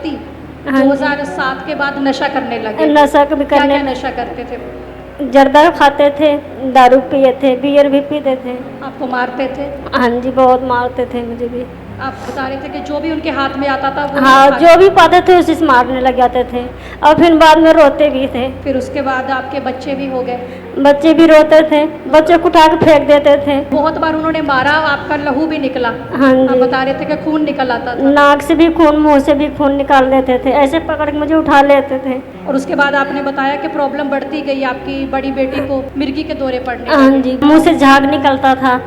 पति हाँ जी। 2007 के बाद नशा करने लगे। नशा भी क्या करने क्या नशा करते थे? जर्दा खाते थे, दारू पिए थे, बियर भी पीते थे। आपको मारते थे? हाँ जी, बहुत मारते थे मुझे भी। आप बता रहे थे कि जो भी उनके हाथ में आता था वो हाँ, खा- जो भी पाते थे उसी से मारने लग जाते थे और फिर बाद में रोते भी थे। फिर उसके बाद आपके बच्चे भी हो गए। बच्चे भी रोते थे, बच्चे को उठा के फेंक देते थे। बहुत बार उन्होंने मारा, आपका लहू भी निकला। हाँ आप जी, बता रहे थे कि खून निकल आता था। नाक से भी खून, मुंह से भी खून निकाल देते थे, ऐसे पकड़ के मुझे उठा लेते थे। और उसके बाद आपने बताया कि प्रॉब्लम बढ़ती गई, आपकी बड़ी बेटी को मिर्गी के दौरे पड़ने हाँ लगे। जी, मुंह से झाग निकलता था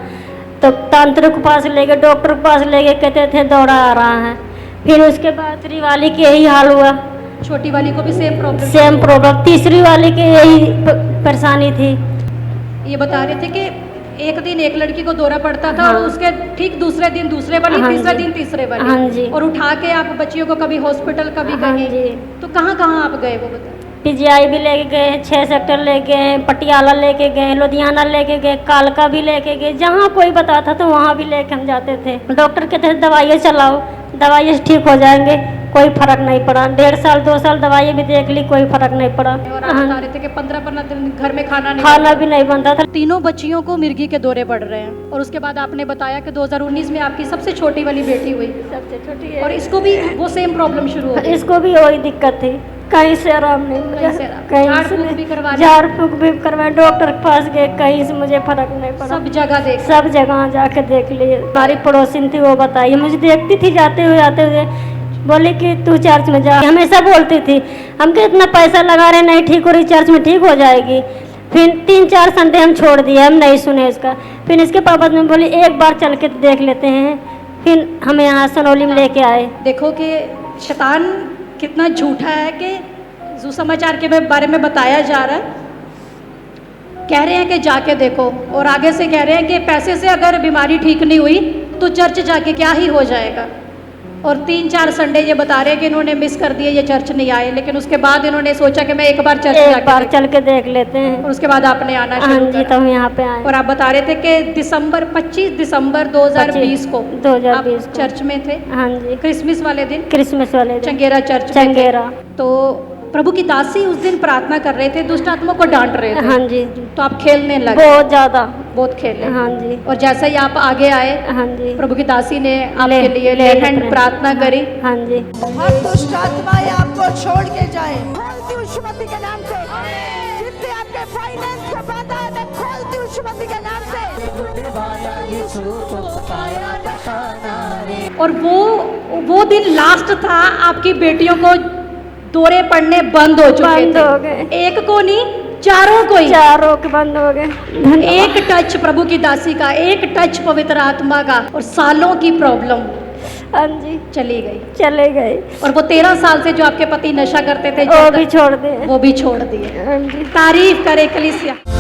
तो तांत्रिक के पास ले गए, डॉक्टर के पास ले गए, कहते थे दौरा आ रहा है। फिर उसके बाद तीसरी वाली के यही हाल हुआ, छोटी वाली को भी सेम प्रॉब्लम? Same problem. तीसरी वाली के यही परेशानी थी। ये बता रहे थे कि एक दिन एक लड़की को दौरा पड़ता था, हाँ। और उसके ठीक दूसरे दिन दूसरे वाली, हाँ तीसरे जी। दिन तीसरे वाली। हाँ जी। और उठा के आप बच्चियों को कभी हॉस्पिटल, कभी हाँ कहीं। जी। तो कहाँ कहाँ आप गए वो बता? पीजीआई भी लेके गए, 6 सेक्टर लेके गए, पटियाला लेके गए, लुधियाना लेके गए, कालका भी लेके गए, जहाँ कोई बताता तो वहाँ भी लेके हम जाते थे। डॉक्टर कहते थे दवाइयाँ चलाओ, दवाइयाँ से ठीक हो जाएंगे, कोई फर्क नहीं पड़ा। 1.5 साल 2 साल दवाइयाँ भी देख ली, कोई फर्क नहीं पड़ा। और आप बता रहे थे कि 15 दिन घर में खाना नहीं खाना भी नहीं बनता था। तीनों बच्चियों को मिर्गी के दौरे पड़ रहे हैं। और उसके बाद आपने बताया कि 2019 में आपकी सबसे छोटी वाली बेटी हुई, सबसे छोटी और इसको भी वो सेम प्रॉब्लम शुरू हो गई। इसको भी वही दिक्कत थी, कहीं से आराम नहीं मुझे, कहीं से आराम। कहीं झाड़ से फूँक नहीं। भी करवा ली? झाड़ फूँक भी करवाए, डॉक्टर के पास गए, कहीं से मुझे फर्क नहीं पड़ा। सब जगह देख। सब जगह जाके देख लिए। हमारी पड़ोसिन थी, वो बताई, मुझे देखती थी जाते हुए, बोली कि तू चर्च में जा, हमेशा बोलती थी। हम के इतना पैसा लगा रहे, नहीं ठीक हो रही, चर्च में ठीक हो जाएगी। फिर 3-4 संडे हम छोड़ दिए, हम नहीं सुने इसका। फिर इसके पापा ने बोली एक बार चल के देख लेते हैं। फिर हमें यहाँ सनौली में लेके आए। देखो कि शैतान कितना झूठा है कि जो समाचार के बारे में बताया जा रहा है, कह रहे हैं कि जाके देखो, और आगे से कह रहे हैं कि पैसे से अगर बीमारी ठीक नहीं हुई तो चर्च जाके क्या ही हो जाएगा। और 3-4 संडे ये बता रहे हैं कि इन्होंने मिस कर दिए, ये चर्च नहीं आए, लेकिन उसके बाद इन्होंने सोचा कि मैं एक बार चर्च एक जाके बार देख- चल के देख लेते हैं। और उसके बाद आपने आना हाँ शुरू जी, करा। तो हम यहाँ पे आए। और आप बता रहे थे कि 25 दिसंबर 2020 को 2020 आप को। चर्च में थे, हाँ जी, क्रिसमस वाले दिन क्रिसमस वाले दिन चंगेरा चर्च में थे। चंगेरा। तो प्रभु की दासी उस दिन प्रार्थना कर रहे थे, दुष्ट आत्मा को डांट रहे थे। हाँ जी, तो आप खेलने लगे, बहुत ज्यादा। बहुत खेले। हाँ जी, और जैसे ही आप आगे आए, हाँ जी, प्रभु की दासी ने आपके ले- लिए ले लेट हैंड लेते प्रार्थना हैं। करी। हाँ जी, हर दुष्ट आत्माएं आपको छोड़ के जाए। खोलती हूँ यीशु के नाम से, जिससे आपके फाइनेंस का बाधा है, मैं खोलती हूँ यीशु के नाम से। और वो दिन लास्ट था, आपकी बेटियों को दौरे पड़ने बंद हो चुके बंद थे। हो गए। एक को नहीं, चारों को ही। चारों के बंद हो गए। धन्यवाद। एक टच प्रभु की दासी का, एक टच पवित्र आत्मा का, और सालों की प्रॉब्लम हाँ जी, चली गई। चले गए। और वो 13 साल से जो आपके पति नशा करते थे, वो भी छोड़ दिए। वो भी छोड़ दिए। हाँ जी। तारीफ करे कलीसिया।